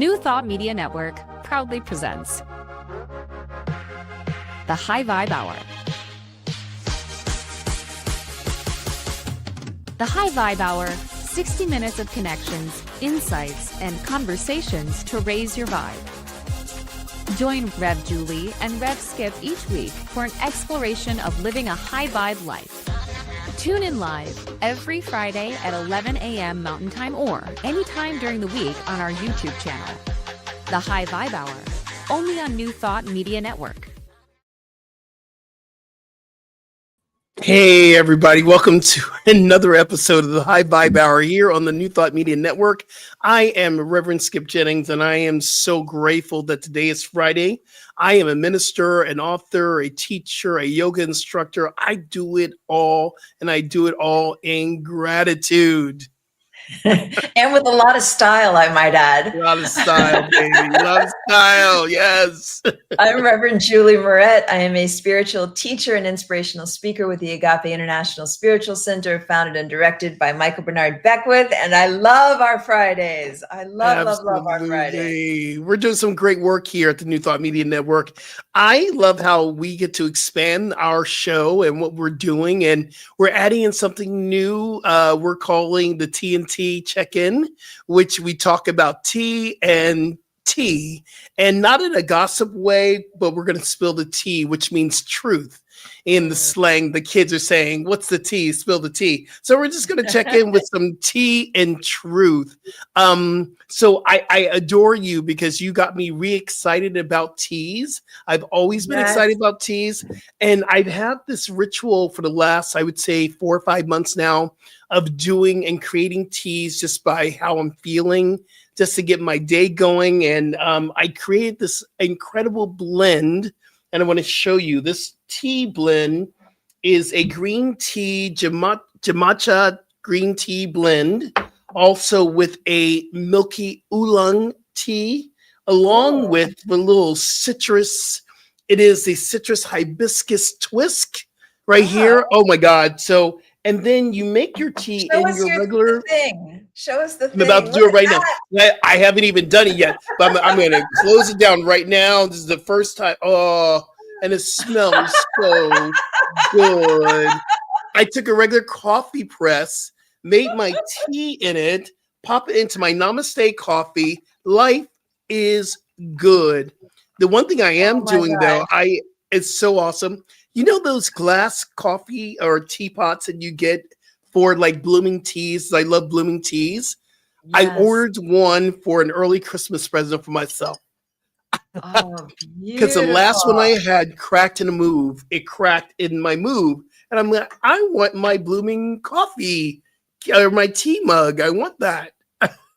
New Thought Media Network proudly presents the High Vibe Hour. The High Vibe Hour, 60 minutes of connections, insights, and conversations to raise your vibe. Join Rev Julie and Rev Skip each week for an exploration of living a high vibe life. Tune in live every Friday at 11 a.m. Mountain Time or anytime during the week on our YouTube channel. The High Vibe Hour, only on New Thought Media Network. Hey everybody, welcome to another episode of the High Vibe Hour here on the New Thought Media Network. I am Reverend Skip Jennings, and I am so grateful that today is Friday. I am a minister, an author, a teacher, a yoga instructor. I do it all, and I do it all in gratitude. And with a lot of style, I might add. A lot of style, baby. A lot of style, yes. I'm Reverend Julie Moret. I am a spiritual teacher and inspirational speaker with the Agape International Spiritual Center, founded and directed by Michael Bernard Beckwith. And I love our Fridays. I love our Fridays. We're doing some great work here at the New Thought Media Network. I love how we get to expand our show and what we're doing. And we're adding in something new. We're calling the TNT check-in, which we talk about tea, and not in a gossip way, but we're going to spill the tea, which means truth. In the slang, the kids are saying, what's the tea? Spill the tea. So we're just going to check in with some tea and truth. So I adore you because you got me re-excited about teas. I've always been excited about teas. And I've had this ritual for the last, I would say, 4 or 5 months now of doing and creating teas just by how I'm feeling, just to get my day going. And I created this incredible blend. And I want to show you this tea blend is a green tea, Jamacha green tea blend, also with a milky oolong tea, along with a little citrus. It is a citrus hibiscus twist right here. Oh my God. So, and then you make your tea in your regular thing. Show us the thing. I'm about to do it right now. I haven't even done it yet, but I'm going to close it down right now. This is the first time. Oh, and it smells so good. I took a regular coffee press, made my tea in it, pop it into my Namaste coffee. Life is good. The one thing I am doing though, it's so awesome. You know those glass coffee or teapots that you get for like blooming teas? I love blooming teas. Yes. I ordered one for an early Christmas present for myself. Oh, because the last one I had cracked in a move. It cracked in my move. And I'm like, I want my blooming coffee or my tea mug. I want that.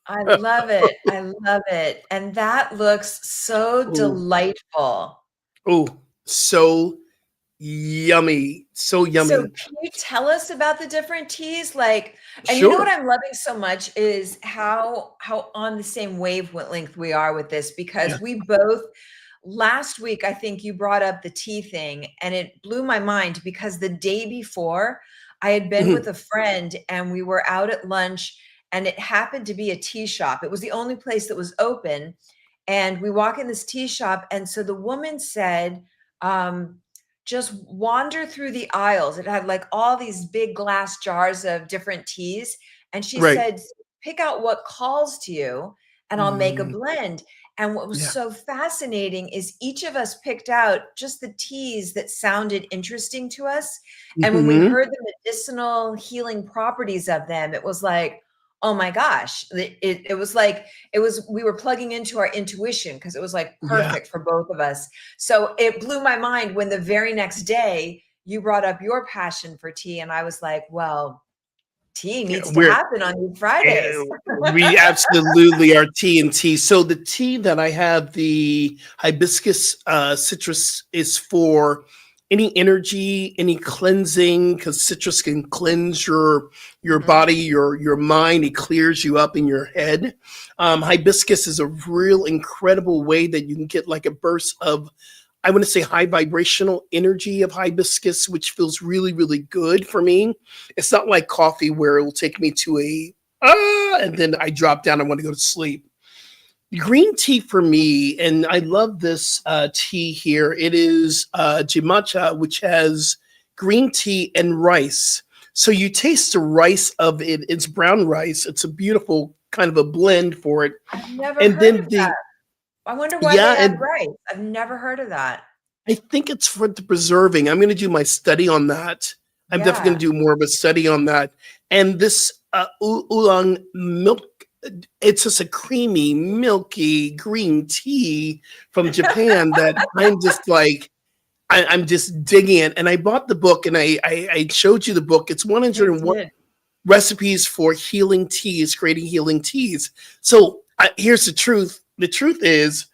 I love it. I love it. And that looks so delightful. Oh, so yummy. So yummy. So can you tell us about the different teas? Like, and Sure. You know what I'm loving so much is how on the same wavelength we are with this, because we both, last week, I think you brought up the tea thing, and it blew my mind because the day before I had been with a friend and we were out at lunch, and it happened to be a tea shop. It was the only place that was open. And we walk in this tea shop. And so the woman said, just wander through the aisles. It had like all these big glass jars of different teas. And she said, pick out what calls to you and I'll make a blend. And what was so fascinating is each of us picked out just the teas that sounded interesting to us. And when we heard the medicinal healing properties of them, it was like, oh my gosh, it was like, we were plugging into our intuition because it was like perfect for both of us. So it blew my mind when the very next day you brought up your passion for tea. And I was like, well, tea needs to happen on these Fridays. We absolutely are tea and tea. So the tea that I have, the hibiscus citrus, is for any energy, any cleansing, because citrus can cleanse your body, your mind. It clears you up in your head. Hibiscus is a real incredible way that you can get like a burst of, I want to say, high vibrational energy of hibiscus, which feels really, really good for me. It's not like coffee where it will take me to and then I drop down and want to go to sleep. Green tea for me, and I love this tea here. It is jimatcha, which has green tea and rice. So you taste the rice of it. It's brown rice. It's a beautiful kind of a blend for it. I've never And heard then of that. I wonder why they yeah, add and rice. I've never heard of that. I think it's for the preserving. I'm going to do my study on that. I'm definitely Yeah. going to do more of a study on that. And this oolong milk, it's just a creamy, milky green tea from Japan that I'm just like, I'm just digging it. And I bought the book, and I showed you the book. It's I 101 did. recipes for healing teas, creating healing teas. So here's the truth. The truth is,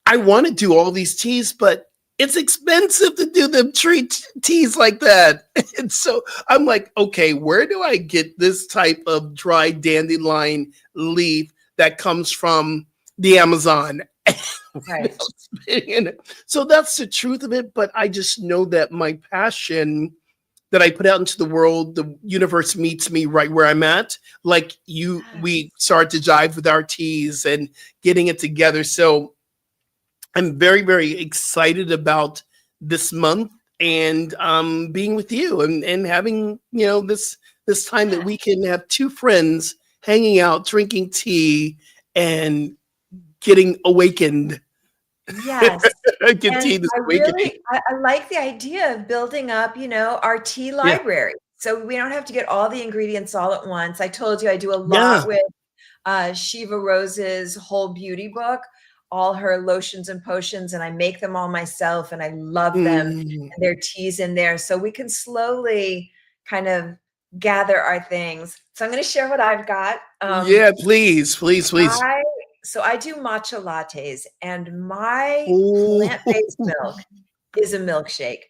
I want to do all these teas, but it's expensive to do them teas like that. And so I'm like, okay, where do I get this type of dry dandelion leaf that comes from the Amazon? Right. So that's the truth of it. But I just know that my passion that I put out into the world, the universe meets me right where I'm at. Like we start to jive with our teas and getting it together. So I'm very, very excited about this month and being with you and having, this time that we can have two friends hanging out, drinking tea and getting awakened. Yes. Get tea And this I awakening. really I like the idea of building up, our tea Yeah. library. So we don't have to get all the ingredients all at once. I told you I do a Yeah. lot with Shiva Rose's whole beauty book, all her lotions and potions, and I make them all myself and I love them. Mm. And there are teas in there. So we can slowly kind of gather our things. So I'm going to share what I've got. Yeah, please, please, please. I do matcha lattes, and my Oh. plant-based milk is a milkshake.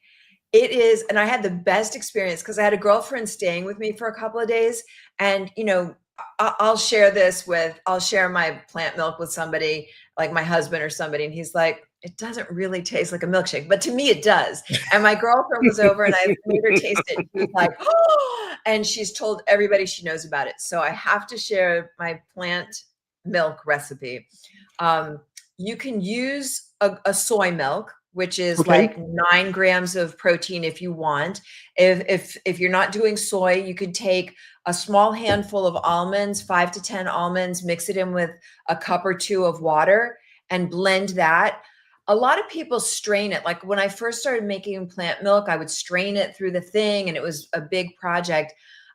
It is, and I had the best experience because I had a girlfriend staying with me for a couple of days, and I'll share my plant milk with somebody like my husband or somebody, and he's like, it doesn't really taste like a milkshake, but to me it does. And my girlfriend was over, and I made her taste it, and she was like, oh, and she's told everybody she knows about it. So I have to share my plant milk recipe. You can use a soy milk, which is Okay. like 9 grams of protein if you want. If you're not doing soy, you could take a small handful of almonds, 5 to 10 almonds, mix it in with a cup or two of water and blend that. A lot of people strain it. Like when I first started making plant milk, I would strain it through the thing and it was a big project.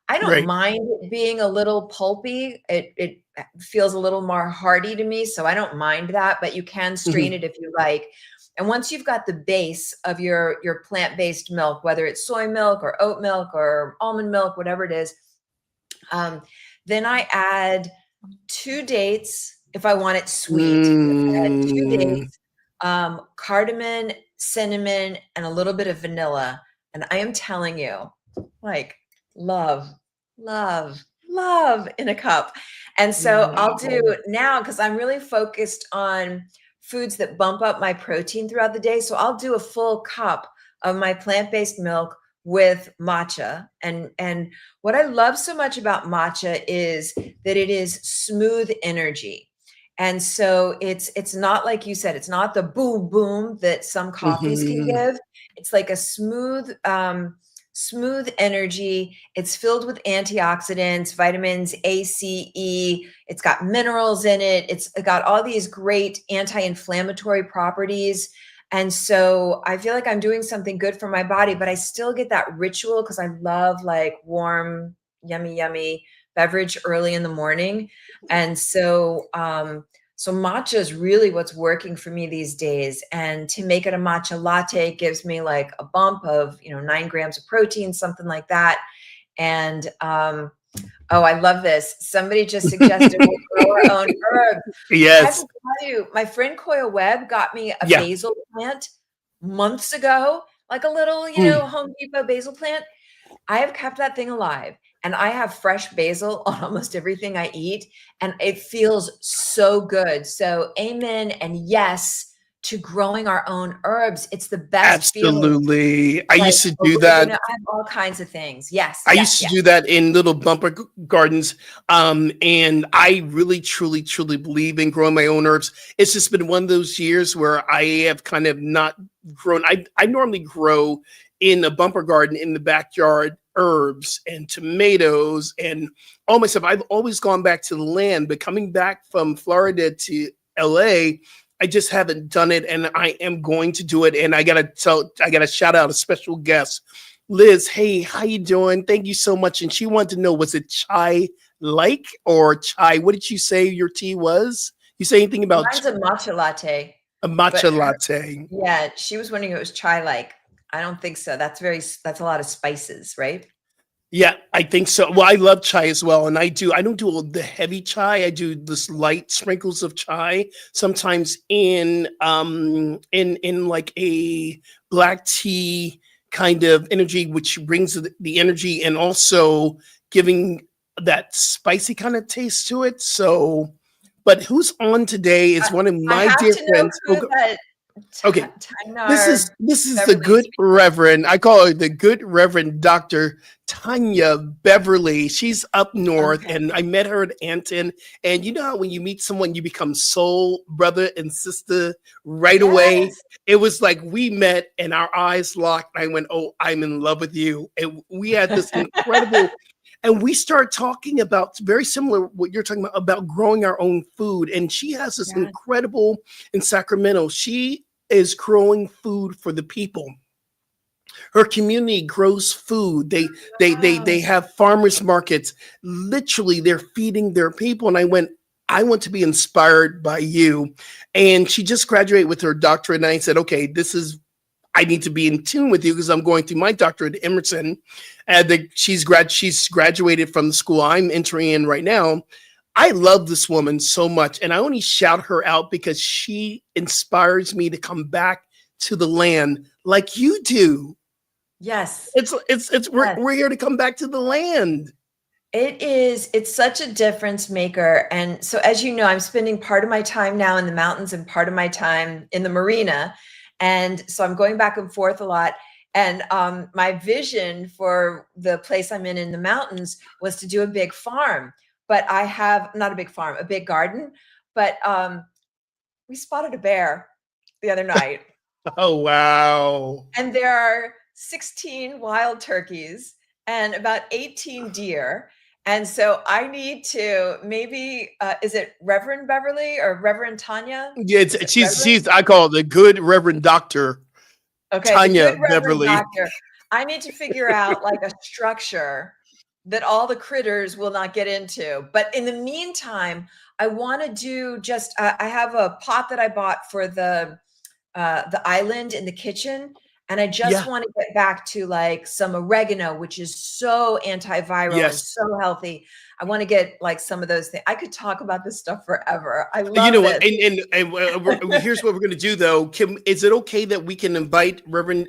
I don't Right. mind it being a little pulpy. It feels a little more hearty to me, so I don't mind that, but you can strain it if you like. And once you've got the base of your plant-based milk, whether it's soy milk or oat milk or almond milk, whatever it is, then I add 2 dates if I want it sweet. I add 2 Mm. dates, cardamom, cinnamon, and a little bit of vanilla. And I am telling you, like, love, love, love in a cup. And so I'll do now, because I'm really focused on foods that bump up my protein throughout the day. So I'll do a full cup of my plant-based milk with matcha. And what I love so much about matcha is that it is smooth energy. And so it's not like you said, it's not the boom boom that some coffees can Mhm. give. It's like a smooth energy. It's filled with antioxidants, vitamins A, C, E. It's got minerals in it. It's got all these great anti-inflammatory properties. And so I feel like I'm doing something good for my body, but I still get that ritual because I love like warm, yummy, yummy beverage early in the morning. And so so matcha is really what's working for me these days. And to make it a matcha latte gives me like a bump of, 9 grams of protein, something like that. And oh, I love this. Somebody just suggested we grow our own herbs. I have to Yes. tell you, my friend Coyle Webb got me a Yeah. basil plant months ago, like a little, Mm. Home Depot basil plant. I have kept that thing alive and I have fresh basil on almost everything I eat and it feels so good. So amen and yes to growing our own herbs. It's the best feeling. Absolutely. I Like used to do that. oregano, I have all kinds of things. Yes, I yes, used to yes. do that in little bumper gardens. And I really, truly, truly believe in growing my own herbs. It's just been one of those years where I have kind of not grown. I normally grow in a bumper garden in the backyard, herbs and tomatoes and all my stuff. I've always gone back to the land, but coming back from Florida to LA, I just haven't done it, and I am going to do it. And I gotta shout out a special guest, Liz. Hey, how you doing? Thank you so much. And she wanted to know, was it chai like or chai? What did you say your tea was? You say anything about Mine's a matcha latte. a But matcha latte? yeah, she was wondering if it was chai-like. I don't think so. That's a lot of spices, right? Yeah, I think so. Well, I love chai as well, and I don't do all the heavy chai. I do this light sprinkles of chai, sometimes in like a black tea kind of energy, which brings the energy and also giving that spicy kind of taste to it. So, but who's on today is one of I my have dear to know friends. who that Okay, this Tynar is the Beverly good is. Reverend. I call her the good Reverend Dr. Tanya Beverly. She's up north, Okay. and I met her at Anton. And you know how when you meet someone, you become soul brother and sister right away. Yes. It was like we met and our eyes locked. I went, "Oh, I'm in love with you." And we had this incredible. And we start talking about very similar what you're talking about growing our own food. And she has this Yeah. incredible in Sacramento. She is growing food for the people. Her community grows food. They Wow. have farmers markets. Literally, they're feeding their people. And I went, I want to be inspired by you. And she just graduated with her doctorate. And I said, okay, I need to be in tune with you because I'm going through my doctorate at Emerson. And she's graduated from the school I'm entering in right now. I love this woman so much, and I only shout her out because she inspires me to come back to the land like you do. Yes. It's Yes. we're here to come back to the land. It's such a difference maker. And so, as you know, I'm spending part of my time now in the mountains and part of my time in the marina. And so I'm going back and forth a lot. And my vision for the place I'm in the mountains was to do a big farm. But I have not a big farm, a big garden. But we spotted a bear the other night. Oh, wow. And there are 16 wild turkeys and about 18 deer. And so I need to maybe, is it Reverend Beverly or Reverend Tanya? Yeah, Is it Reverend? she's I call it the good Reverend Doctor Okay, the Tanya good Reverend Beverly. Doctor. I need to figure out like a structure that all the critters will not get into. But in the meantime, I want to do just, I have a pot that I bought for the island in the kitchen. And I just Yeah. want to get back to like some oregano, which is so antiviral and Yes. so healthy. I want to get like some of those things. I could talk about this stuff forever. I You love know what? this. Here's what we're going to do, though. Is it okay that we can invite Reverend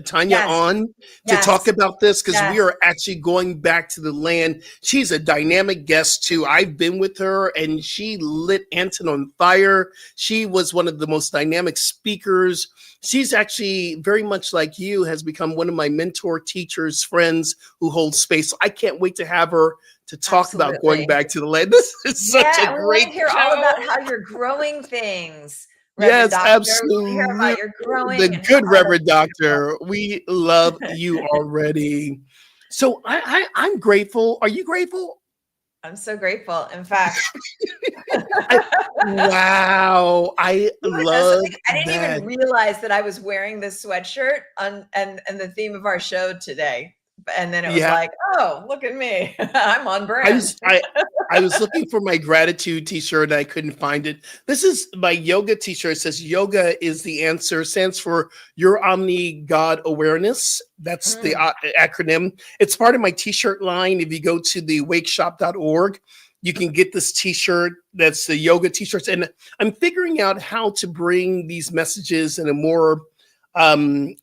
Tanya Yes, on to talk yes, about this? Because we yes. are actually going back to the land. She's a dynamic guest, too. I've been with her, and she lit Anton on fire. She was one of the most dynamic speakers. She's actually very much like you, has become one of my mentor, teachers, friends who hold space. So I can't wait to have her to talk about going Absolutely. back to the land. This is such Yeah, a we want great to hear show. all about how you're growing things, Reverend Yes, Doctor. We want to hear absolutely. about your growing The and good all Reverend those Doctor. We love you already. So I'm grateful. Are you grateful? I'm so grateful. In fact, Wow. I you wanna know love something? I didn't that. even realize that I was wearing this sweatshirt and the theme of our show today. And then it was Yeah. like, oh, look at me. I'm on I brand. was looking for my gratitude t-shirt and I couldn't find it. This is my yoga t-shirt. It says yoga is the answer. Stands for your omni God awareness. That's the acronym. It's part of my t-shirt line. If you go to the wakeshop.org, you can get this t-shirt. That's the yoga t-shirts. And I'm figuring out how to bring these messages in a more I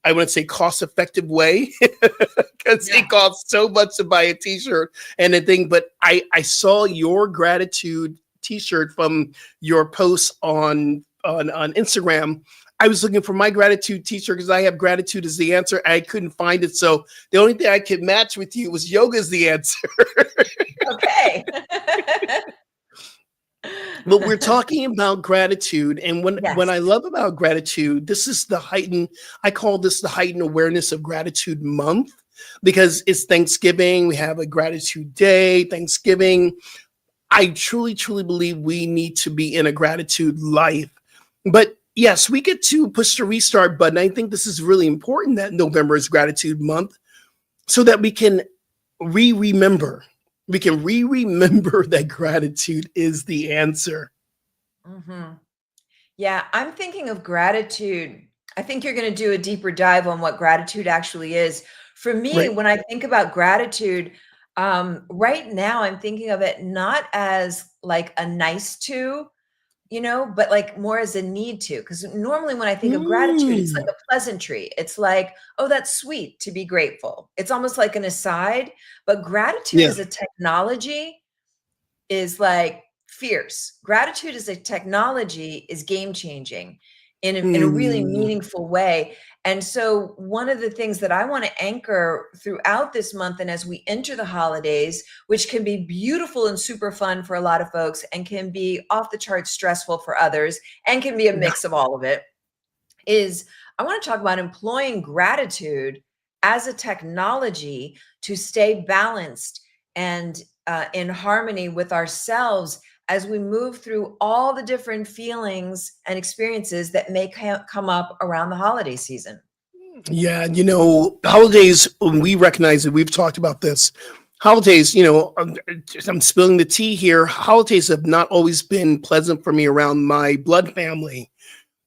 wouldn't say cost-effective way because it costs so much to buy a t-shirt and a thing. But I saw your gratitude t-shirt from your post on Instagram. I was looking for my gratitude teacher because I have gratitude as the answer. I couldn't find it. So the only thing I could match with you was yoga is the answer. Okay. But we're talking about gratitude. And when Yes. I love about gratitude, this is I call this the heightened awareness of gratitude month, because it's Thanksgiving. We have a gratitude day, Thanksgiving. I truly, truly believe we need to be in a gratitude life. But yes, we get to push the restart button. I think this is really important that November is gratitude month so that we can remember. We can remember that gratitude is the answer. Mhm. Yeah, I'm thinking of gratitude. I think you're going to do a deeper dive on what gratitude actually is. For me, Right. when I think about gratitude, right now I'm thinking of it not as like a nice to, but like more as a need to. Because normally when I think of gratitude, it's like Mm. a pleasantry. It's like, oh, that's sweet to be grateful. It's almost like an aside. But gratitude Yeah. as a technology is like fierce. Gratitude as a technology is game changing in a really Mm. meaningful way. And so, one of the things that I want to anchor throughout this month and as we enter the holidays, which can be beautiful and super fun for a lot of folks and can be off the charts stressful for others and can be a Yeah. mix of all of it, is I want to talk about employing gratitude as a technology to stay balanced and in harmony with ourselves as we move through all the different feelings and experiences that may come up around the holiday season. Yeah. Holidays, when we recognize it, we've talked about this. Holidays, I'm spilling the tea here. Holidays have not always been pleasant for me around my blood family.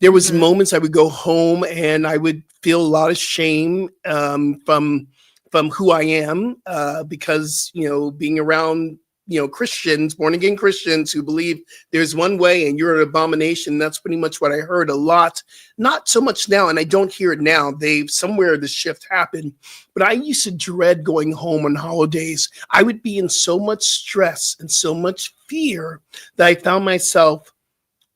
There was Mhm. moments I would go home and I would feel a lot of shame from who I am because being around Christians, born again Christians who believe there's one way and you're an abomination. That's pretty much what I heard a lot. Not so much now, and I don't hear it now. They've somewhere the shift happened, but I used to dread going home on holidays. I would be in so much stress and so much fear that I found myself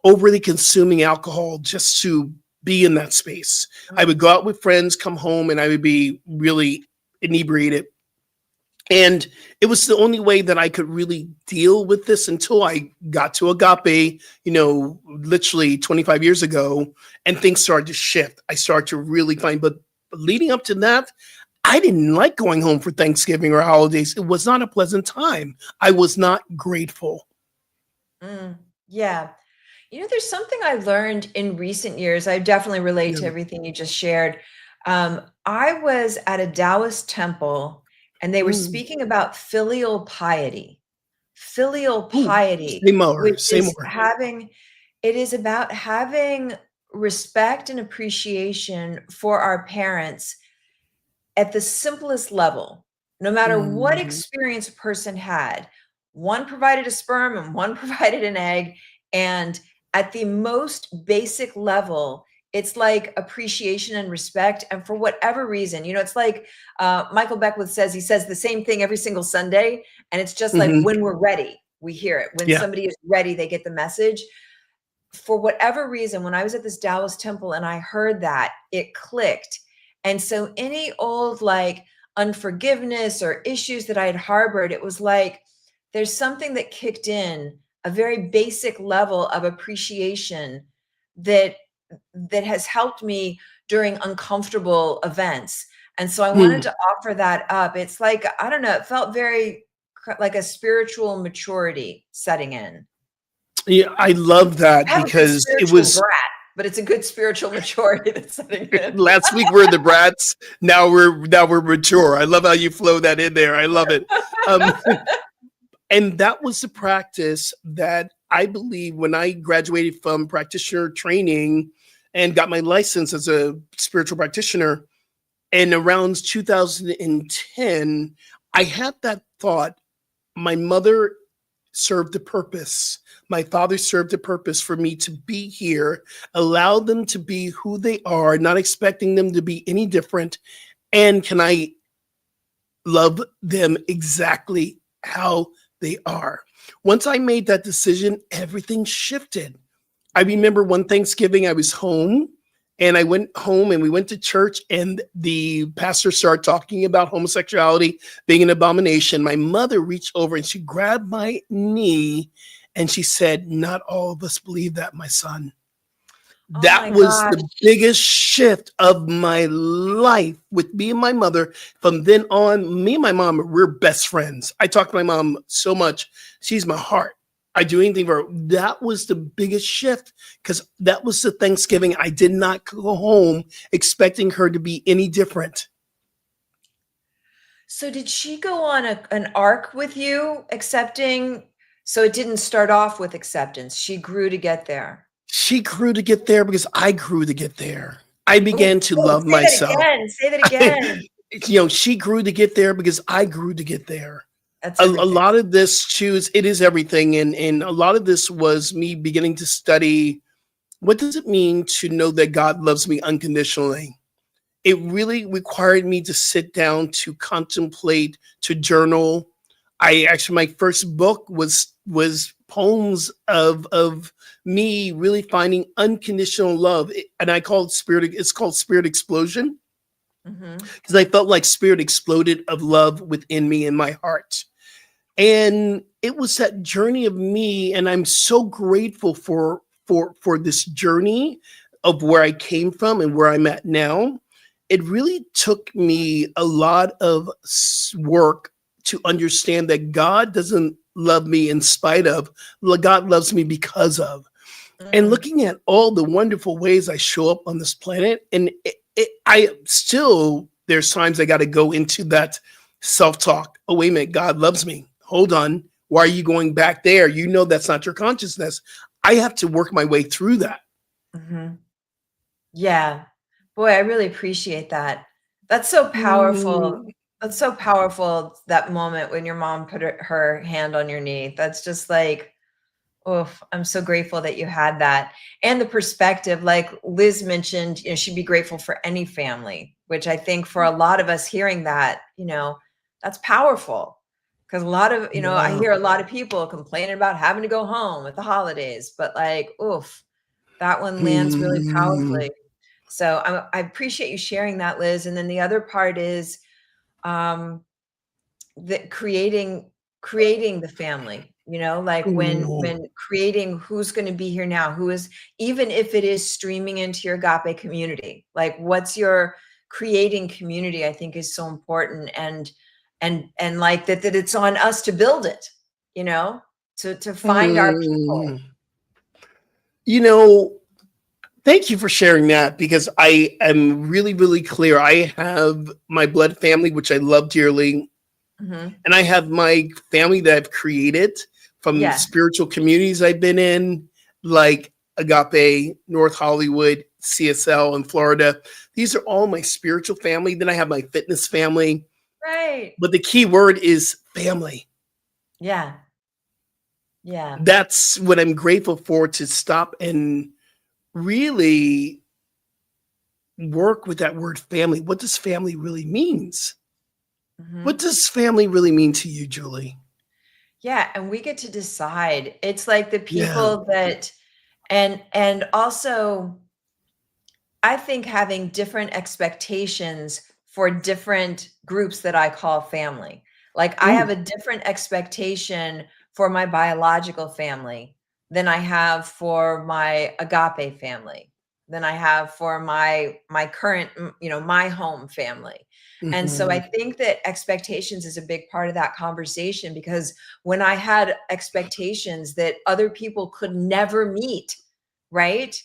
overly consuming alcohol just to be in that space. I would Mm. go out with friends, come home, and I would be really inebriated. And it was the only way that I could really deal with this until I got to Agape, literally 25 years ago, and things started to shift. I started to really find, but leading up to that, I didn't like going home for Thanksgiving or holidays. It was not a pleasant time. I was not grateful. Mm. Yeah. There's something I learned in recent years. I definitely relate to Yeah. everything you just shared. I was at a Taoist temple and they were Mm. speaking about filial Ooh, piety, say more, which say is more. it is about having respect and appreciation for our parents at the simplest level, no matter what Mhm. experience a person had. One provided a sperm and one provided an egg. And at the most basic level, it's like appreciation and respect. And for whatever reason, it's like Michael Beckwith says, he says the same thing every single Sunday. And it's just like Mhm. when we're ready, we hear it. When Yeah. somebody is ready, they get the message. For whatever reason, when I was at this Taoist temple and I heard that, it clicked. And so any old like unforgiveness or issues that I had harbored, it was like there's something that kicked in, a very basic level of appreciation that has helped me during uncomfortable events. And so I wanted Hmm. to offer that up. It's like, I don't know, it felt very like a spiritual maturity setting in. Yeah, I love I that have a good because it spiritual was brat, but it's a good spiritual maturity that's setting in. last week we're the brats. Now we're mature. I love how you flow that in there. I love it. Um, and that was the practice that I believe when I graduated from practitioner training and got my license as a spiritual practitioner. And around 2010, I had that thought. My mother served a purpose. My father served a purpose for me to be here, allow them to be who they are, not expecting them to be any different. And can I love them exactly how they are? Once I made that decision, everything shifted. I remember one Thanksgiving, I was home And I went home and we went to church, and the pastor started talking about homosexuality being an abomination. My mother reached over and she grabbed my knee and she said, "Not all of us believe that, my son." Oh That my was gosh. the biggest shift of my life with me and my mother. From then on, me and my mom, we're best friends. I talk to my mom so much. She's my heart. I do anything for her. That was the biggest shift, because that was the Thanksgiving. I did not go home expecting her to be any different. So did she go on an arc with you accepting? So it didn't start off with acceptance. She grew to get there. She grew to get there because I grew to get there. I began to love Say that myself. again. Say that again. She grew to get there because I grew to get there. That's A everything. lot of this it is everything. And a lot of this was me beginning to study, what does it mean to know that God loves me unconditionally? It really required me to sit down, to contemplate, to journal. My first book was poems of me really finding unconditional love. And it's called Spirit Explosion, because I felt like spirit exploded of love within me in my heart. And it was that journey of me, and I'm so grateful for this journey of where I came from and where I'm at now. It really took me a lot of work to understand that God doesn't love me in spite of, God loves me because of. And looking at all the wonderful ways I show up on this planet, and there's times I got to go into that self-talk. Oh, wait a minute, God loves me. Hold on. Why are you going back there? You know that's not your consciousness. I have to work my way through that. Yeah. Boy, I really appreciate that. That's so powerful. That's so powerful, that moment when your mom put her hand on your knee. That's just like, oof, I'm so grateful that you had that. And the perspective, like Liz mentioned, she'd be grateful for any family, which I think for a lot of us hearing that, that's powerful. Because a lot of, I hear a lot of people complaining about having to go home at the holidays, but like, oof, that one lands really powerfully. So I appreciate you sharing that, Liz. And then the other part is that creating the family, like when creating who's going to be here now, who is, even if it is streaming into your agape community, like what's your creating community, I think is so important. And like that it's on us to build it, to find our people. Thank you for sharing that, because I am really, really clear. I have my blood family, which I love dearly. And I have my family that I've created from spiritual communities I've been in, like Agape, North Hollywood, CSL in Florida. These are all my spiritual family. Then I have my fitness family. Right. But the key word is family. Yeah. Yeah. That's what I'm grateful for, to stop and really work with that word family. What does family really means? What does family really mean to you, Julie? Yeah. And we get to decide. It's like the people that, and also I think having different expectations for different groups that I call family. Like I have a different expectation for my biological family than I have for my agape family, than I have for my current, my home family. And so I think that expectations is a big part of that conversation, because when I had expectations that other people could never meet, right?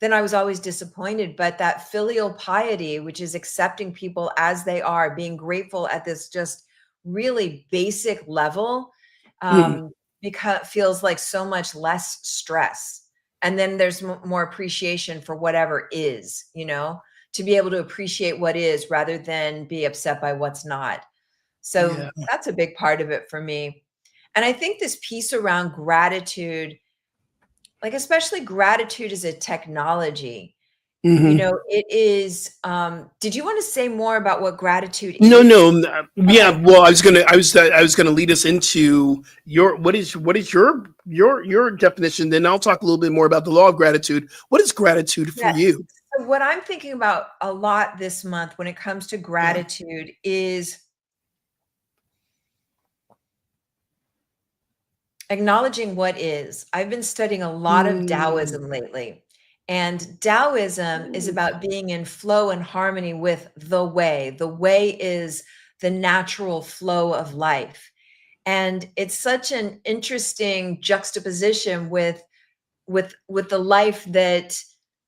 Then I was always disappointed. But that filial piety, which is accepting people as they are, being grateful at this just really basic level, because feels like so much less stress. And then there's more appreciation for whatever is, to be able to appreciate what is rather than be upset by what's not. So that's a big part of it for me. And I think this piece around gratitude, like especially gratitude as a technology, it is, did you want to say more about what gratitude is? No. Yeah. Well, I was gonna lead us into what is your definition. Then I'll talk a little bit more about the law of gratitude. What is gratitude for you? What I'm thinking about a lot this month when it comes to gratitude is acknowledging what is. I've been studying a lot of Taoism lately. And Taoism is about being in flow and harmony with the way. The way is the natural flow of life. And it's such an interesting juxtaposition with the life that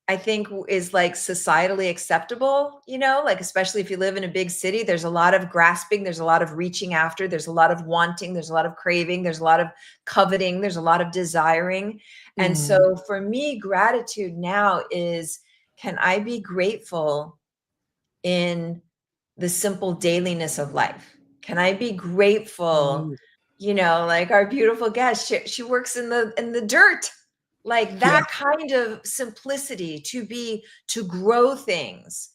I think is like societally acceptable, like especially if you live in a big city, there's a lot of grasping, there's a lot of reaching after, there's a lot of wanting, there's a lot of craving, there's a lot of coveting, there's a lot of desiring. And so for me, gratitude now is, can I be grateful in the simple dailiness of life? Can I be grateful, like our beautiful guest, she works in the dirt. Like that kind of simplicity to grow things.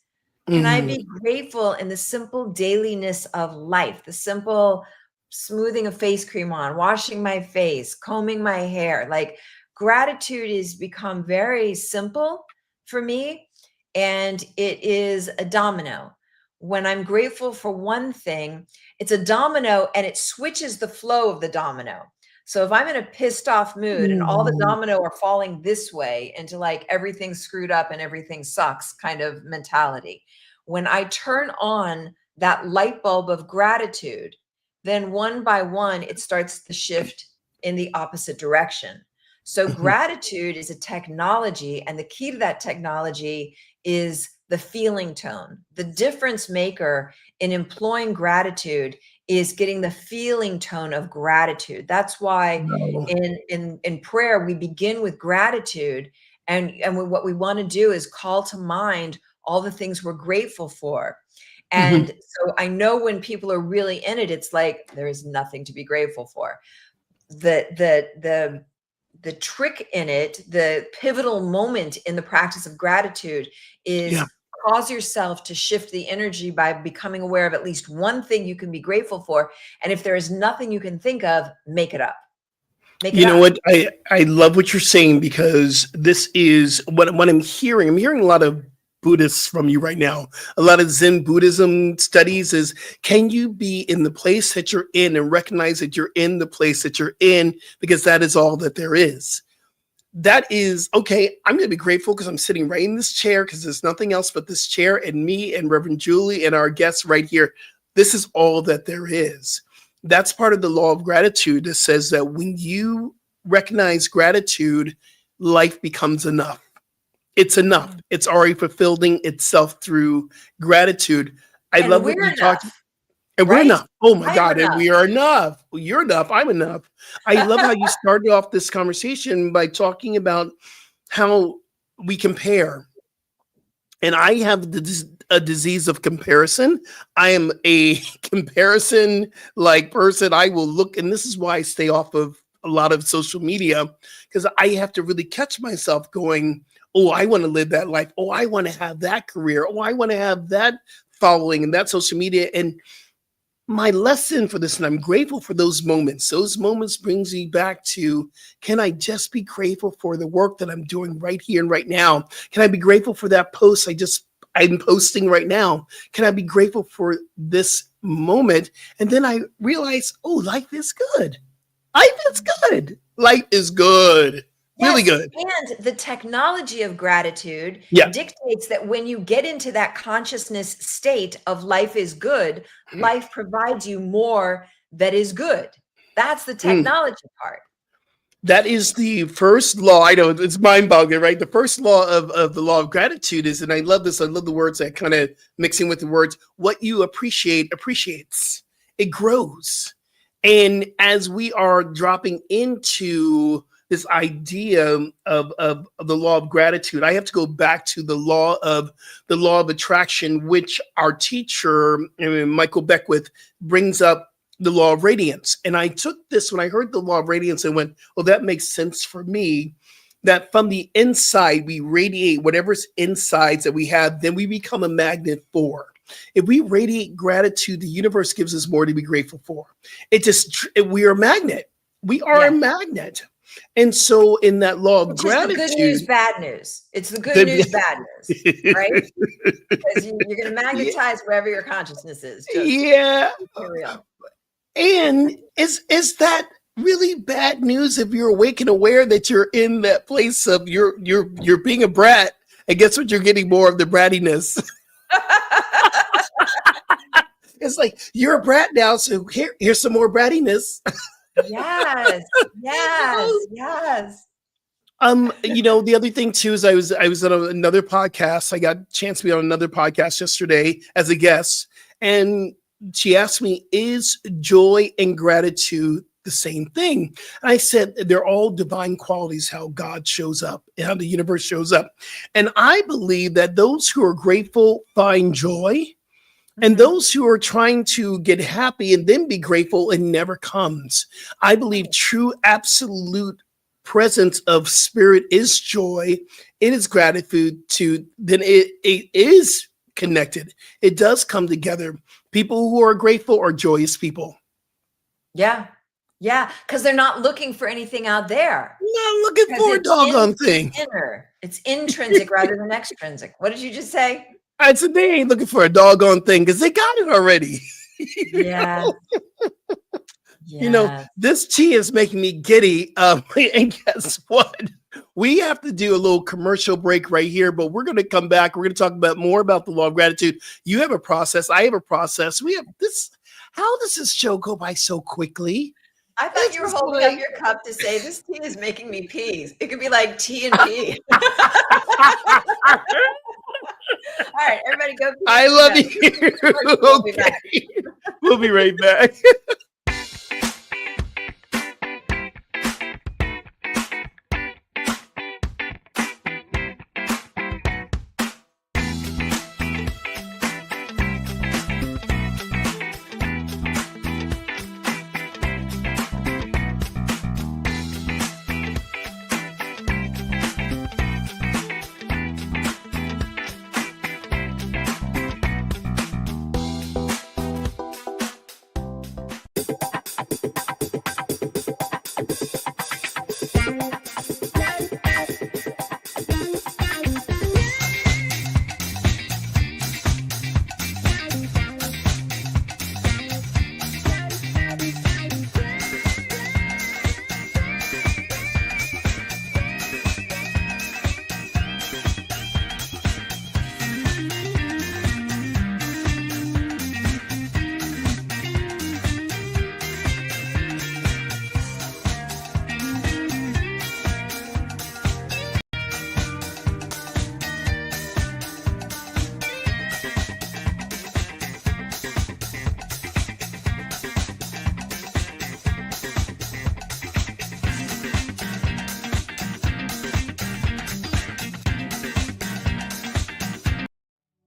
Can I be grateful in the simple dailiness of life, the simple smoothing of face cream on, washing my face, combing my hair? Like gratitude has become very simple for me, and it is a domino. When I'm grateful for one thing, it's a domino and it switches the flow of the domino. So if I'm in a pissed off mood and all the domino are falling this way into like everything's screwed up and everything sucks kind of mentality, when I turn on that light bulb of gratitude, then one by one, it starts to shift in the opposite direction. So gratitude is a technology, and the key to that technology is the feeling tone. The difference maker in employing gratitude is getting the feeling tone of gratitude. That's why in prayer, we begin with gratitude. And what we want to do is call to mind all the things we're grateful for. And so I know when people are really in it, it's like, there is nothing to be grateful for. The trick in it, the pivotal moment in the practice of gratitude is cause yourself to shift the energy by becoming aware of at least one thing you can be grateful for. And if there is nothing you can think of, make it up. You know what? I love what you're saying, because this is what I'm hearing. I'm hearing a lot of Buddhists from you right now. A lot of Zen Buddhism studies is, can you be in the place that you're in and recognize that you're in the place that you're in, because that is all that there is. That is, okay, I'm going to be grateful because I'm sitting right in this chair, because there's nothing else but this chair and me and Reverend Julie and our guests right here. This is all that there is. That's part of the law of gratitude that says that when you recognize gratitude, life becomes enough. It's enough. It's already fulfilling itself through gratitude. I love what you talked. And we're enough. Oh my God. And we are enough. Well, you're enough. I'm enough. I love how you started off this conversation by talking about how we compare. And I have a disease of comparison. I am a comparison like person. I will look, and this is why I stay off of a lot of social media, because I have to really catch myself going, oh, I want to live that life. Oh, I want to have that career. Oh, I want to have that following and that social media. And my lesson for this, and I'm grateful for those moments. Those moments brings me back to, can I just be grateful for the work that I'm doing right here and right now? Can I be grateful for that post I'm posting right now? Can I be grateful for this moment? And then I realize, oh, life is good. Life is good. Life is good. Really good. And the technology of gratitude dictates that when you get into that consciousness state of life is good, life provides you more that is good. That's the technology part. That is the first law. I know it's mind-boggling, right? The first law of the law of gratitude is, and I love this, I love the words that kind of mixing with the words, what you appreciate appreciates. It grows. And as we are dropping into this idea of the law of gratitude, I have to go back to the law of attraction, which our teacher, Michael Beckwith, brings up the law of radiance. And I took this when I heard the law of radiance and went, well, that makes sense for me, that from the inside, we radiate whatever's insides that we have, then we become a magnet for. If we radiate gratitude, the universe gives us more to be grateful for. We are a magnet. We are a magnet. And so in that law of Which gratitude, is the good news, bad news. It's the good news, bad news, right? Because you're going to magnetize wherever your consciousness is. Just yeah. be real. And is that really bad news if you're awake and aware that you're in that place of you're being a brat, and guess what? You're getting more of the brattiness. It's like you're a brat now, so here's some more brattiness. Yes. The other thing too is I was on another podcast. I got a chance to be on another podcast yesterday as a guest, and she asked me, "Is joy and gratitude the same thing?" And I said, "They're all divine qualities. How God shows up, and how the universe shows up." And I believe that those who are grateful find joy. And those who are trying to get happy and then be grateful, it never comes. I believe true, absolute presence of spirit is joy. It is gratitude then it is connected. It does come together. People who are grateful are joyous people. Yeah. Because they're not looking for anything out there. Not looking for a doggone thing. It's intrinsic rather than extrinsic. What did you just say? I said they ain't looking for a doggone thing because they got it already. Yeah. This tea is making me giddy. And guess what? We have to do a little commercial break right here, but we're going to come back. We're going to talk about more about the law of gratitude. You have a process. I have a process. We have this. How does this show go by so quickly? I thought you were holding up your cup to say this tea is making me pee. It could be like tea and pee. All right, everybody go. I love you. We'll be back. We'll be right back.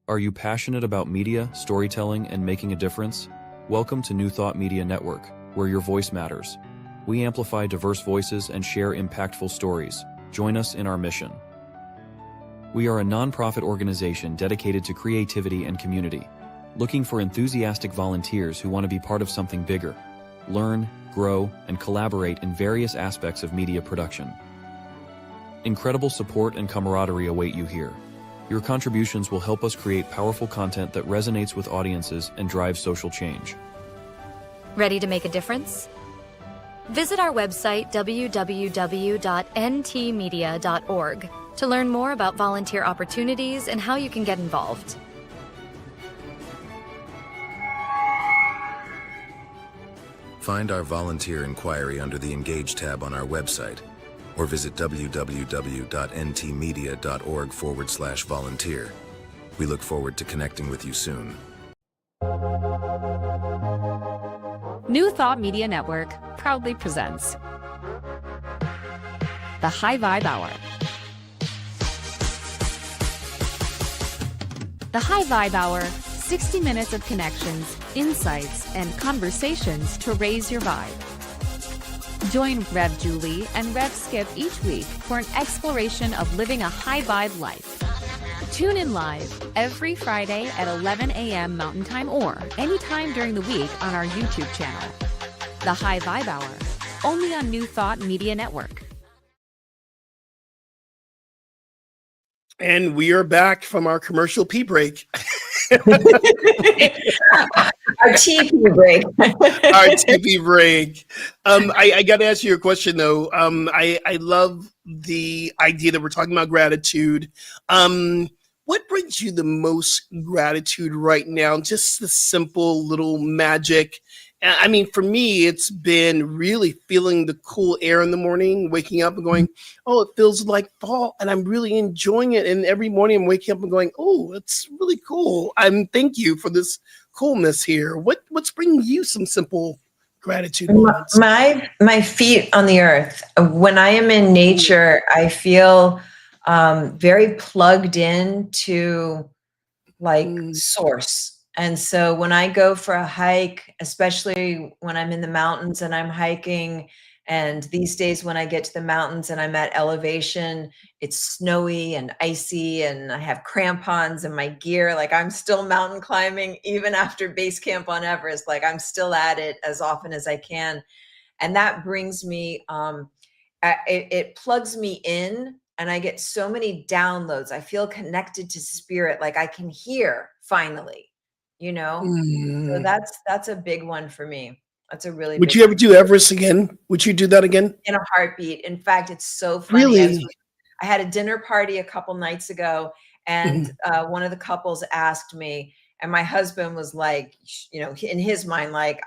Are you passionate about media, storytelling, and making a difference? Welcome to New Thought Media Network, where your voice matters. We amplify diverse voices and share impactful stories. Join us in our mission. We are a nonprofit organization dedicated to creativity and community, looking for enthusiastic volunteers who want to be part of something bigger, learn, grow, and collaborate in various aspects of media production. Incredible support and camaraderie await you here. Your contributions will help us create powerful content that resonates with audiences and drives social change. Ready to make a difference? Visit our website www.ntmedia.org to learn more about volunteer opportunities and how you can get involved. Find our volunteer inquiry under the Engage tab on our website, or visit www.ntmedia.org/volunteer. We look forward to connecting with you soon. New Thought Media Network proudly presents the High Vibe Hour. The High Vibe Hour, 60 minutes of connections, insights, and conversations to raise your vibe. Join Rev Julie and Rev Skip each week for an exploration of living a high vibe life. Tune in live every Friday at 11 a.m. Mountain Time or anytime during the week on our YouTube channel. The High Vibe Hour, only on New Thought Media Network. And we are back from our commercial pee break. Our TP break. Our TP break. I got to ask you a question though. I love the idea that we're talking about gratitude. What brings you the most gratitude right now? Just the simple little magic. I mean, for me, it's been really feeling the cool air in the morning, waking up and going, oh, it feels like fall, and I'm really enjoying it. And every morning I'm waking up and going, oh, it's really cool. Thank you for this coolness here. What's bringing you some simple gratitude moments? My feet on the earth. When I am in nature, I feel very plugged in to like source. And so when I go for a hike, especially when I'm in the mountains and I'm hiking, and these days when I get to the mountains and I'm at elevation, it's snowy and icy and I have crampons in my gear. Like I'm still mountain climbing, even after base camp on Everest, like I'm still at it as often as I can. And that brings me, it plugs me in and I get so many downloads. I feel connected to spirit. Like I can hear finally. So that's a big one for me. That's a really Would big you ever one. do Everest again? Would you do that again? In a heartbeat. In fact, it's so funny. Really? I had a dinner party a couple nights ago, and one of the couples asked me, and my husband was like, in his mind, like,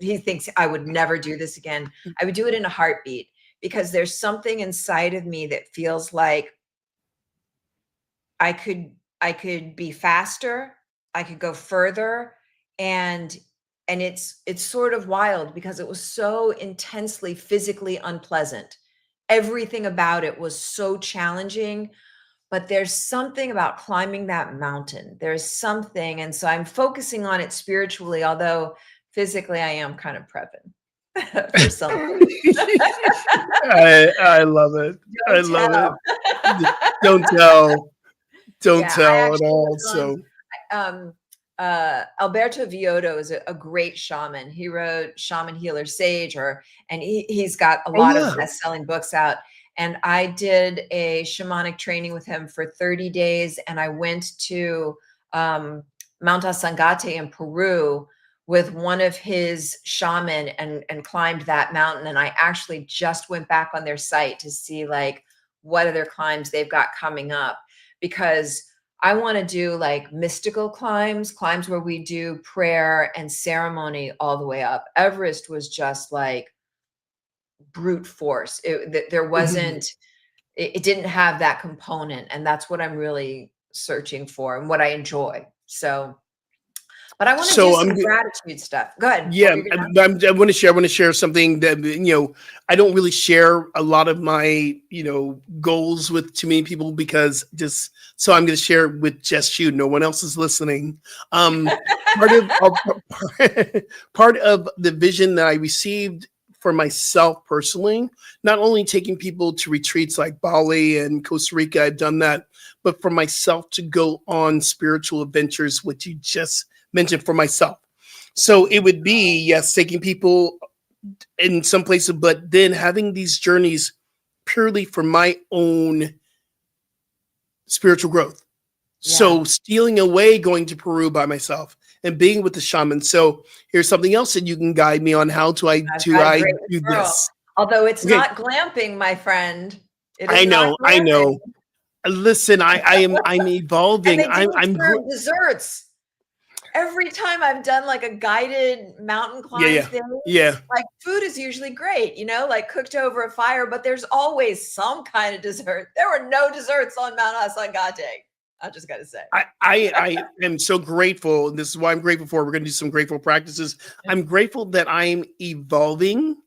he thinks I would never do this again. I would do it in a heartbeat because there's something inside of me that feels like I could be faster. I could go further, and it's sort of wild because it was so intensely physically unpleasant. Everything about it was so challenging, but there's something about climbing that mountain. There's something, and so I'm focusing on it spiritually, although physically I am kind of prepping for something. I love it. I love it. Don't tell. Don't tell at all. So Alberto Villoldo is a great shaman. He wrote Shaman Healer Sage, and he's got a lot of best-selling books out. And I did a shamanic training with him for 30 days, and I went to Mount Asangate in Peru with one of his shaman and climbed that mountain. And I actually just went back on their site to see like what other climbs they've got coming up, because I want to do like mystical climbs where we do prayer and ceremony all the way up. Everest was just like brute force. There wasn't, it didn't have that component. And that's what I'm really searching for and what I enjoy. So, but I want to do some gratitude stuff. Go ahead. Yeah, I want to share something that, I don't really share a lot of my, goals with too many people so I'm going to share it with just you. No one else is listening. Part of the vision that I received for myself personally, not only taking people to retreats like Bali and Costa Rica, I've done that, but for myself to go on spiritual adventures, which you just mentioned for myself. So it would be, yes, taking people in some places, but then having these journeys purely for my own spiritual growth. Yeah. So stealing away, going to Peru by myself and being with the shaman. So here's something else that you can guide me on. How do I do this? Although it's not glamping, my friend. I know. Listen, I'm evolving. I'm desserts. Every time I've done like a guided mountain climb thing, like food is usually great, like cooked over a fire, but there's always some kind of dessert. There were no desserts on Mount Asangate. I just got to say. I am so grateful. This is why I'm grateful for. We're going to do some grateful practices. I'm grateful that I'm evolving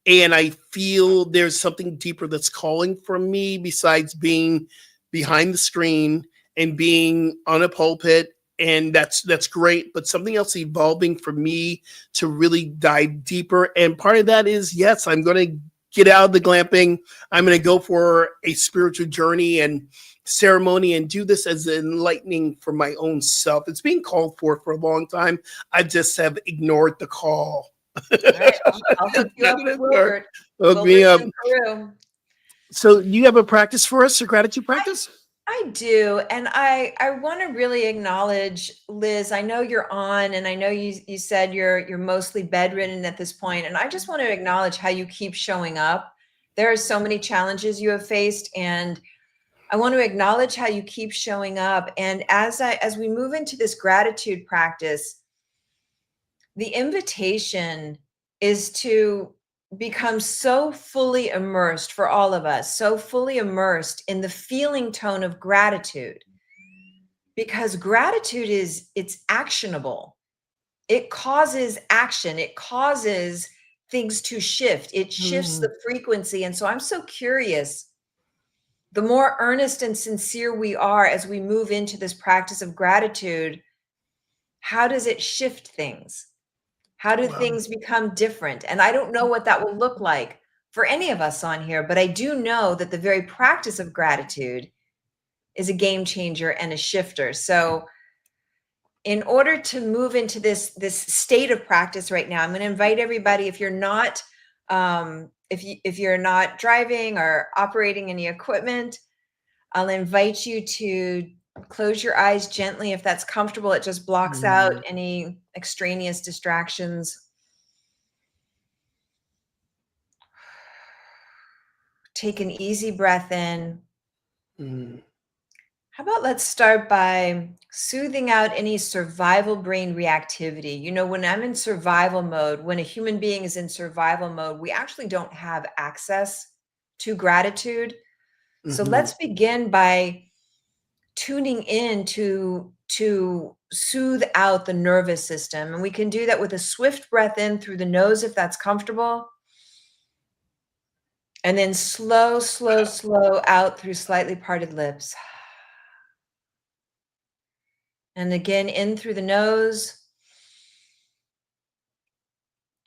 and I feel there's something deeper that's calling from me besides being behind the screen and being on a pulpit. And that's great, but something else evolving for me to really dive deeper. And part of that is, yes, I'm going to get out of the glamping. I'm going to go for a spiritual journey and ceremony and do this as enlightening for my own self. It's being called for a long time. I just have ignored the call. All right, I'll hook you up with Wilbert. Hook me up. So you have a practice for us, a gratitude practice? I do. And I want to really acknowledge, Liz, I know you're on, and I know you said you're mostly bedridden at this point. And I just want to acknowledge how you keep showing up. There are so many challenges you have faced, and I want to acknowledge how you keep showing up. And as we move into this gratitude practice, the invitation is to become so fully immersed for all of us, so fully immersed in the feeling tone of gratitude, because gratitude it's actionable. It causes action. It causes things to shift. It shifts the frequency. And so I'm so curious, the more earnest and sincere we are as we move into this practice of gratitude, how does it shift things? How do things become different? And I don't know what that will look like for any of us on here, but I do know that the very practice of gratitude is a game changer and a shifter. So in order to move into this state of practice right now, I'm going to invite everybody, if you're not if you're not driving or operating any equipment, I'll invite you to close your eyes gently if that's comfortable. It just blocks out any extraneous distractions. Take an easy breath in. How about let's start by soothing out any survival brain reactivity. You know, when I'm in survival mode, when a human being is in survival mode, we actually don't have access to gratitude. So let's begin by tuning in to soothe out the nervous system. And we can do that with a swift breath in through the nose if that's comfortable. And then slow, slow, slow out through slightly parted lips. And again, in through the nose.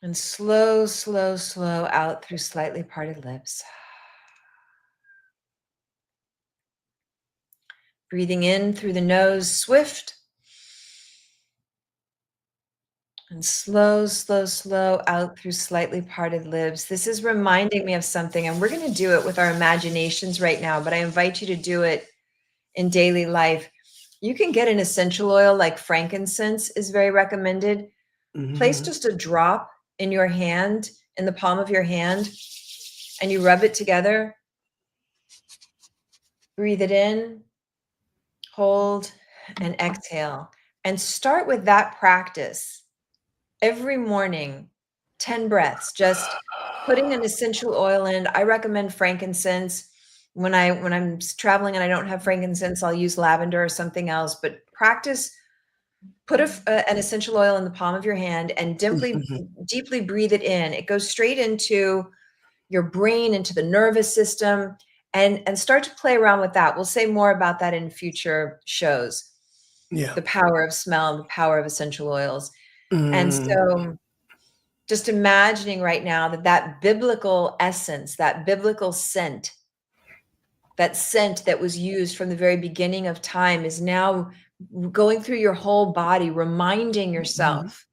And slow, slow, slow out through slightly parted lips. Breathing in through the nose, swift. And slow, slow, slow out through slightly parted lips. This is reminding me of something, and we're going to do it with our imaginations right now, but I invite you to do it in daily life. You can get an essential oil like frankincense is very recommended. Place just a drop in your hand, in the palm of your hand, and you rub it together. Breathe it in, hold, and exhale. And start with that practice every morning, 10 breaths, just putting an essential oil in. I recommend frankincense. When I'm traveling and I don't have frankincense, I'll use lavender or something else, but practice, put an essential oil in the palm of your hand and deeply breathe it in. It goes straight into your brain, into the nervous system, and start to play around with that. We'll say more about that in future shows. Yeah. The power of smell and the power of essential oils. And so just imagining right now that biblical essence, that biblical scent, that scent that was used from the very beginning of time is now going through your whole body, reminding yourself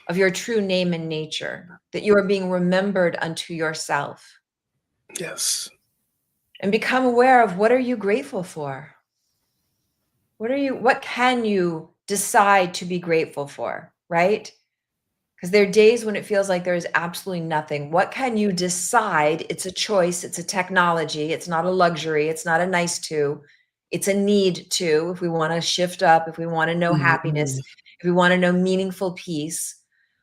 of your true name and nature, that you are being remembered unto yourself. Yes. And become aware of, what are you grateful for? What can you decide to be grateful for, right? Because there are days when it feels like there is absolutely nothing. What can you decide? It's a choice. It's a technology. It's not a luxury. It's not a nice to. It's a need to. If we want to shift up, if we want to know happiness, if we want to know meaningful peace,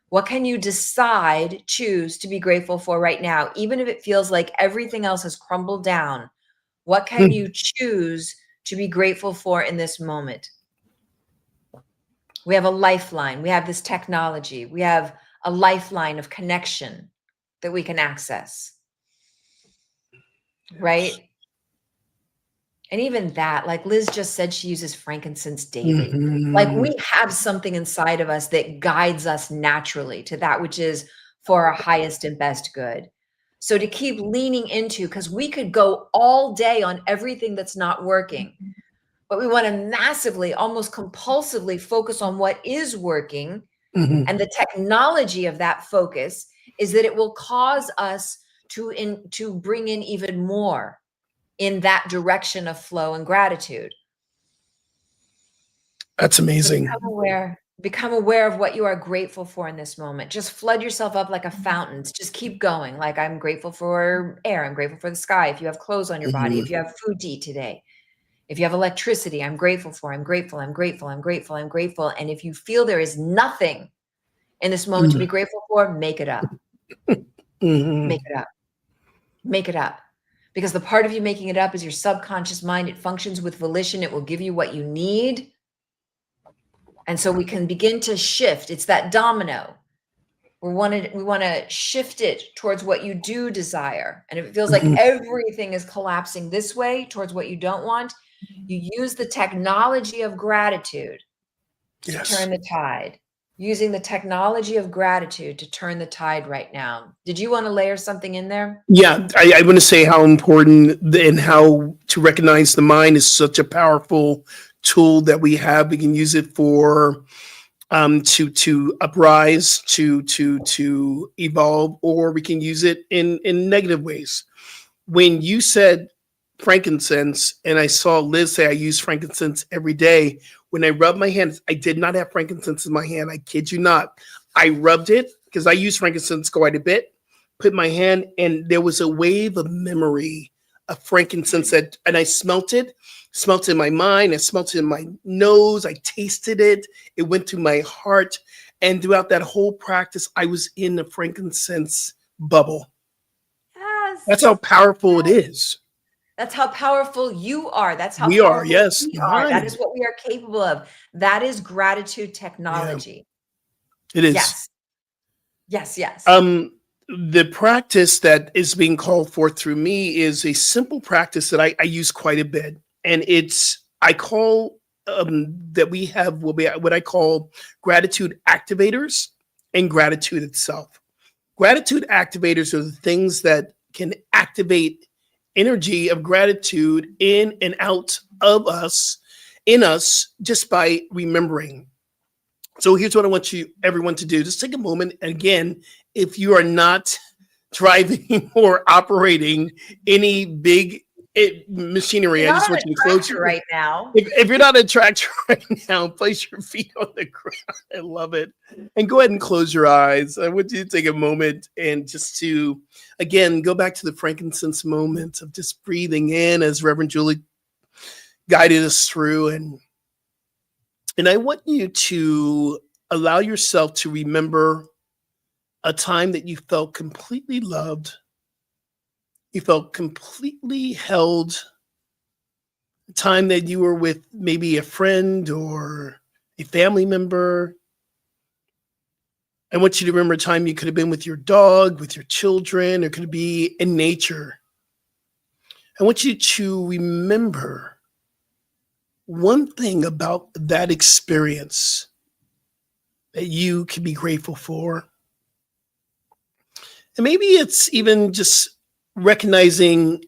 what can you decide, choose to be grateful for right now? Even if it feels like everything else has crumbled down, what can you choose to be grateful for in this moment? We have a lifeline. We have this technology. We have a lifeline of connection that we can access, right? And even that, like Liz just said, she uses frankincense daily. Like we have something inside of us that guides us naturally to that which is for our highest and best good. So to keep leaning into, because we could go all day on everything that's not working, but we want to massively, almost compulsively focus on what is working. And the technology of that focus is that it will cause us to bring in even more in that direction of flow and gratitude. That's amazing. Become aware of what you are grateful for in this moment. Just flood yourself up like a fountain. Just keep going. Like, I'm grateful for air. I'm grateful for the sky. If you have clothes on your body, if you have food to eat today, if you have electricity, I'm grateful for. I'm grateful. I'm grateful. I'm grateful. I'm grateful. And if you feel there is nothing in this moment to be grateful for, make it up. Make it up. Make it up. Because the part of you making it up is your subconscious mind. It functions with volition. It will give you what you need. And so we can begin to shift. It's that domino. We want to shift it towards what you do desire. And if it feels like everything is collapsing this way towards what you don't want, you use the technology of gratitude to turn the tide. Using the technology of gratitude to turn the tide right now. Did you want to layer something in there? Yeah, I want to say how important and how to recognize the mind is such a powerful tool that we have. We can use it for to uprise, to evolve, or we can use it in negative ways. When you said frankincense, and I saw Liz say I use frankincense every day. When I rubbed my hands, I did not have frankincense in my hand. I kid you not. I rubbed it because I use frankincense quite a bit. Put my hand, and there was a wave of memory of frankincense and I smelt it in my mind. I smelt it in my nose. I tasted it. It went through my heart. And throughout that whole practice, I was in the frankincense bubble. Yes. That's how powerful it is. That's how powerful you are. That's how we are. Yes. we are. That is what we are capable of. That is gratitude technology. Yeah. It is. Yes. Yes. Yes. The practice that is being called forth through me is a simple practice that I use quite a bit. And I call that we have what I call gratitude activators and gratitude itself. Gratitude activators are the things that can activate energy of gratitude in and out of us, in us, just by remembering. So here's what I want everyone to do. Just take a moment. Again, if you are not driving or operating any big machinery, I just want you to close your right now. If you're not a tractor right now, place your feet on the ground. I love it. And go ahead and close your eyes. I want you to take a moment and just to, again, go back to the frankincense moment of just breathing in as Reverend Julie guided us through. And I want you to allow yourself to remember a time that you felt completely loved. You felt completely held. A time that you were with maybe a friend or a family member. I want you to remember a time you could have been with your dog, with your children, or could be in nature. I want you to remember one thing about that experience that you can be grateful for. And maybe it's even just recognizing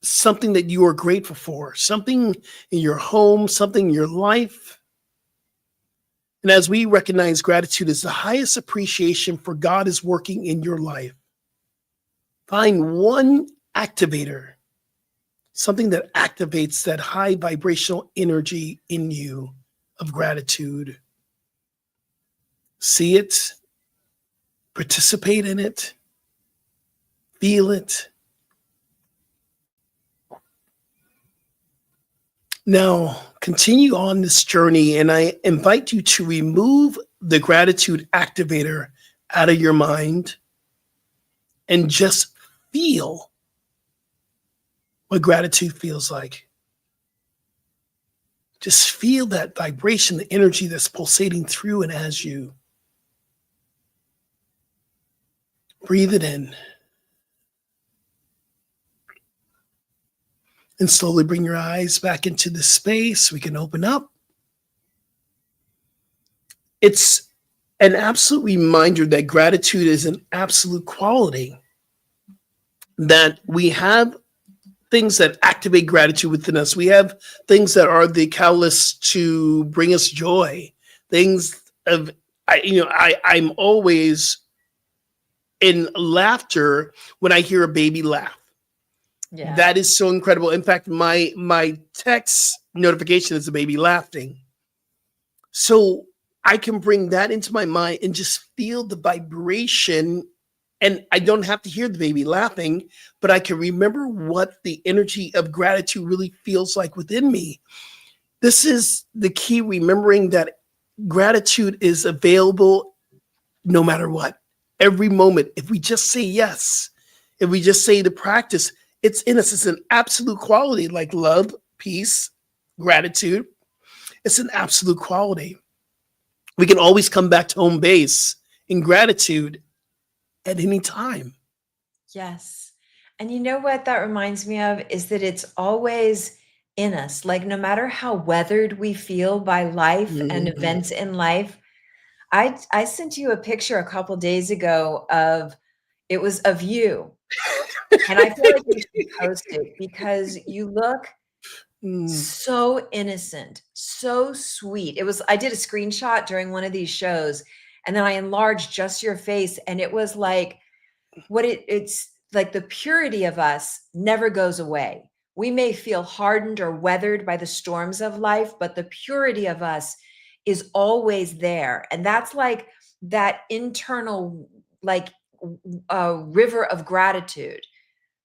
something that you are grateful for, something in your home, something in your life. And as we recognize gratitude as the highest appreciation for God is working in your life, find one activator, something that activates that high vibrational energy in you of gratitude. See it, participate in it, feel it. Now, continue on this journey, and I invite you to remove the gratitude activator out of your mind and just feel what gratitude feels like. Just feel that vibration, the energy that's pulsating through and as you. Breathe it in. And slowly bring your eyes back into the space. We can open up. It's an absolute reminder that gratitude is an absolute quality. That we have things that activate gratitude within us. We have things that are the catalyst to bring us joy. Things of, I'm always in laughter when I hear a baby laugh. Yeah. That is so incredible. In fact, my text notification is a baby laughing. So I can bring that into my mind and just feel the vibration. And I don't have to hear the baby laughing, but I can remember what the energy of gratitude really feels like within me. This is the key, remembering that gratitude is available no matter what, every moment. If we just say yes, if we just say the practice, it's in us. It's an absolute quality, like love, peace, gratitude. It's an absolute quality. We can always come back to home base in gratitude at any time. Yes. And you know what that reminds me of is that it's always in us. Like no matter how weathered we feel by life and Mhm. events in life, I sent you a picture a couple days ago of it was of you. And I feel like you should post it because you look Mm. so innocent, so sweet. I did a screenshot during one of these shows and then I enlarged just your face and it was like it's like the purity of us never goes away. We may feel hardened or weathered by the storms of life, but the purity of us is always there. And that's like that internal, like river of gratitude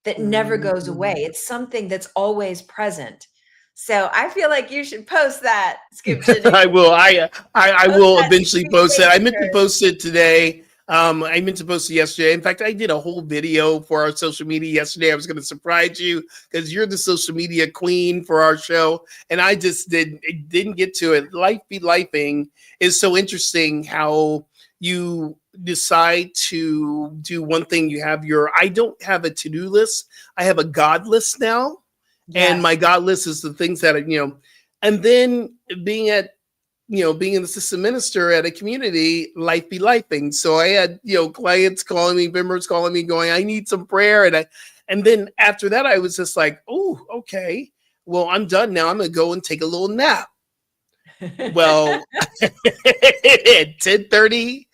that never goes away. Mhm. It's something that's always present. So I feel like you should post that, Skip Jennings. I will. I Post will that eventually sweet post it. I meant to picture. post it today. I meant to post it yesterday. In fact, I did a whole video for our social media yesterday. I was going to surprise you because you're the social media queen for our show, and I just didn't get to it. Life be lifing is so interesting how you decide to do one thing. You have I don't have a to-do list. I have a God list now. And my Yes. God list is the things that, and then being being an assistant minister at a community, life be lifing. So I had, clients calling me, members calling me going, I need some prayer. And then after that, I was just like, oh, okay, well, I'm done now. I'm going to go and take a little nap. Well, at 10:30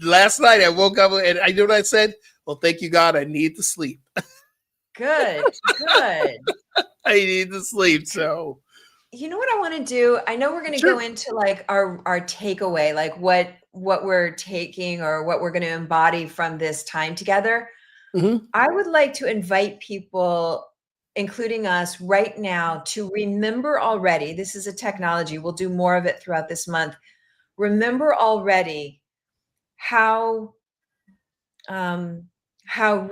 last night, I woke up and I know what I said. Well, thank you, God. I need to sleep. Good. Good. I need to sleep. So You know what I want to do? I know we're going to go sure. into like our takeaway, like what we're taking or what we're going to embody from this time together. Mhm. I would like to invite people, including us right now, to remember already. This is a technology. We'll do more of it throughout this month. Remember already how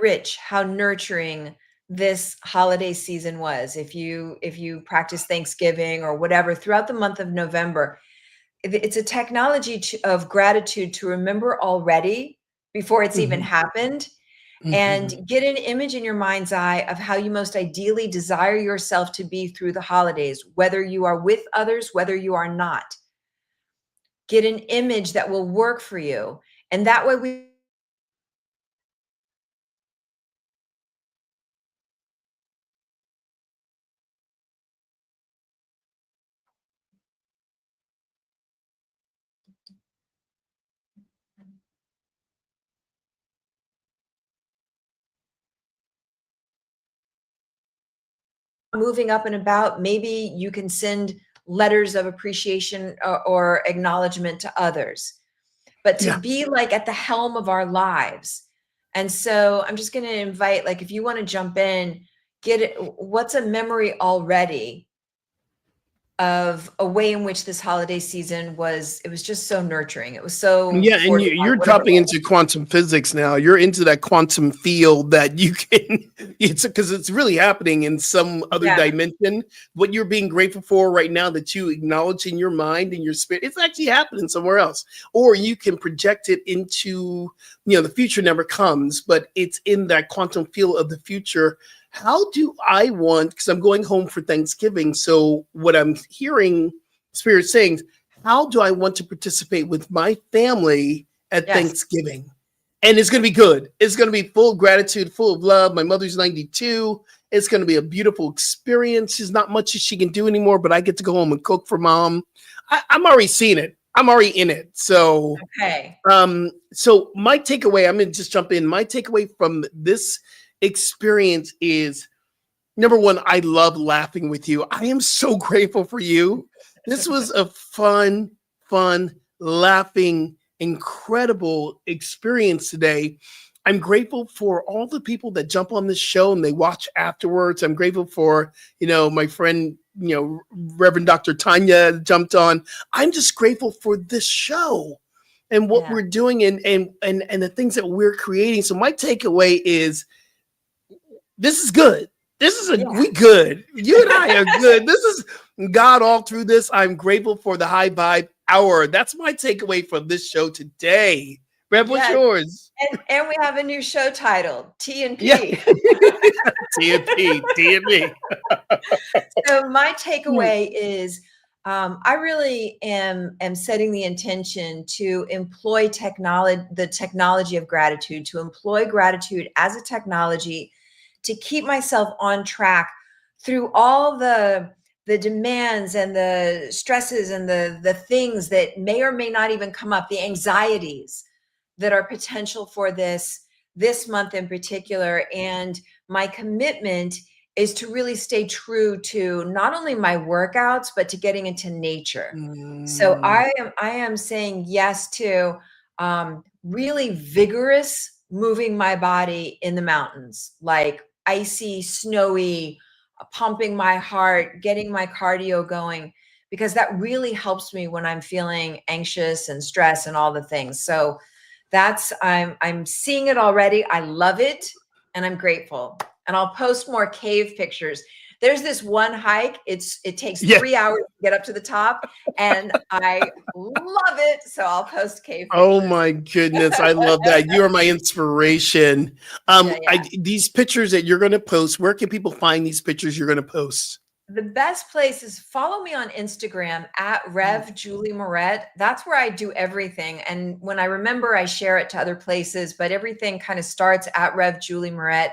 rich, how nurturing this holiday season was. If you practice Thanksgiving or whatever throughout the month of November, it's a technology of gratitude to remember already before it's even Mhm. happened and Mhm. get an image in your mind's eye of how you most ideally desire yourself to be through the holidays, whether you are with others, whether you are not. Get an image that will work for you. And that way we moving up and about, maybe you can send letters of appreciation or acknowledgement to others, but to Yeah. be like at the helm of our lives. And so I'm just going to invite, like, if you want to jump in, get it. What's a memory already of a way in which this holiday season was, it was just so nurturing. It was so Yeah, and fortifying, you're whatever it dropping was. into quantum physics now. You're into that quantum field that you can. It's because it's really happening in some other Yeah. dimension. What you're being grateful for right now that you acknowledge in your mind and your spirit, it's actually happening somewhere else. Or you can project it into, the future never comes, but it's in that quantum field of the future. How do I want? Because I'm going home for Thanksgiving. So what I'm hearing Spirit saying, how do I want to participate with my family at Yes. Thanksgiving? And it's going to be good. It's going to be full of gratitude, full of love. My mother's 92. It's going to be a beautiful experience. There's not much that she can do anymore, but I get to go home and cook for mom. I'm already seeing it. I'm already in it. So, Okay. my takeaway, I'm going to just jump in. My takeaway from this experience is Number one, I love laughing with you. I am so grateful for you. This was a fun, laughing, incredible experience today. I'm grateful for all the people that jump on this show and they watch afterwards. I'm grateful for, my friend, Reverend Dr. Tanya jumped on. I'm just grateful for this show and what we're doing and the things that we're creating. So my takeaway is this is good. We good. You and I are good. This is God all through this. I'm grateful for the high vibe hour. That's my takeaway from this show today. Rev, what's yours? And we have a new show title, T and P. Yeah. T and P. So my takeaway is I really am setting the intention to employ the technology of gratitude, to employ gratitude as a technology to keep myself on track through all the demands and the stresses and the things that may or may not even come up, the anxieties that are potential for this month in particular. And my commitment is to really stay true to not only my workouts, but to getting into nature. So I am saying yes to really vigorous moving my body in the mountains, like icy, snowy, pumping my heart, getting my cardio going, because that really helps me when I'm feeling anxious and stressed and all the things. So I'm seeing it already. I love it and I'm grateful. And I'll post more cave pictures. There's this one hike. It takes 3 hours to get up to the top, and I love it. So I'll post cave pictures. Oh my goodness, I love that. You are my inspiration. These pictures that you're going to post, where can people find these pictures you're going to post? The best place is follow me on Instagram at Rev Julie Moret. That's where I do everything. And when I remember, I share it to other places, but everything kind of starts at Rev Julie Moret.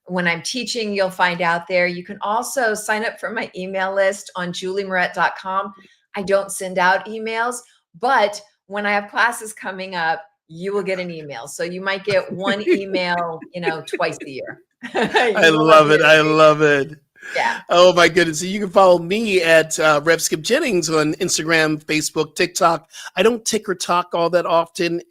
When I'm teaching, you'll find out there. You can also sign up for my email list on juliemoret.com. I don't send out emails, but when I have classes coming up, you will get an email. So you might get one email, twice a year. I love it. I love it. Yeah. Oh my goodness. So you can follow me at Rev Skip Jennings on Instagram, Facebook, TikTok. I don't tick or talk all that often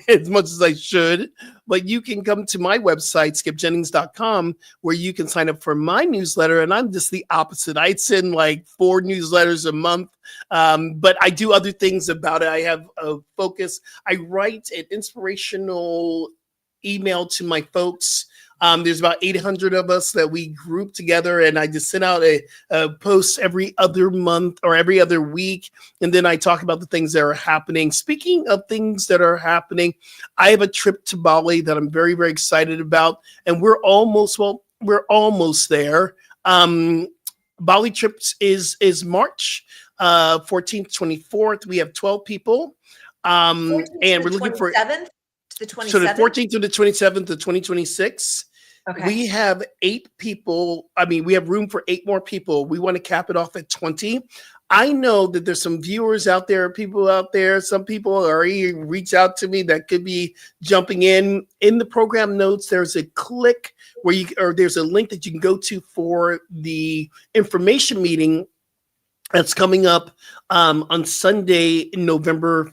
as much as I should, but you can come to my website, skipjennings.com, where you can sign up for my newsletter. And I'm just the opposite. I send like 4 newsletters a month, but I do other things about it. I have a focus. I write an inspirational email to my folks. There's about 800 of us that we group together, and I just send out a post every other month or every other week, and then I talk about the things that are happening. Speaking of things that are happening, I have a trip to Bali that I'm very, very excited about, and we're almost there. Bali trips is March 14th, 24th. We have 12 people, and we're looking for 27th to the 27th. So the 14th to the 27th of 2026. Okay. We have 8 people. I mean, we have room for 8 more people. We want to cap it off at 20. I know that there's some viewers out there, people out there. Some people already reach out to me that could be jumping in. In the program notes, there's a click there's a link that you can go to for the information meeting that's coming up on Sunday, November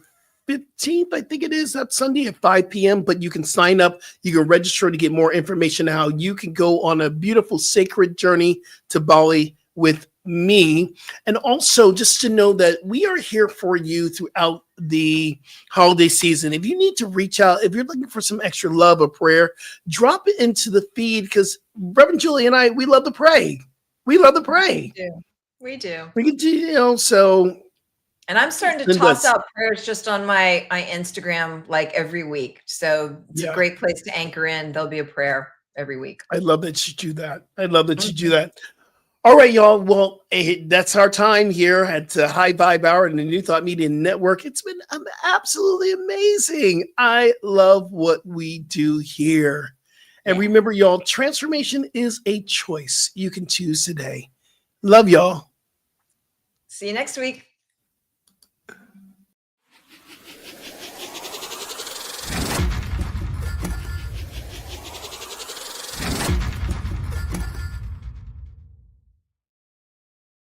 15th, I think it is. That's Sunday at 5 p.m. But you can sign up. You can register to get more information on how you can go on a beautiful sacred journey to Bali with me. And also just to know that we are here for you throughout the holiday season. If you need to reach out, if you're looking for some extra love or prayer, drop it into the feed, because Reverend Julie and I, we love to pray. We love to pray. We do. We can do, so. And I'm starting to toss out prayers just on my Instagram like every week. So it's a great place to anchor in. There'll be a prayer every week. I love that you do that. You do that. All right, y'all. Well, that's our time here at High Vibe Hour and the New Thought Media Network. It's been absolutely amazing. I love what we do here. And remember, y'all, transformation is a choice you can choose today. Love y'all. See you next week.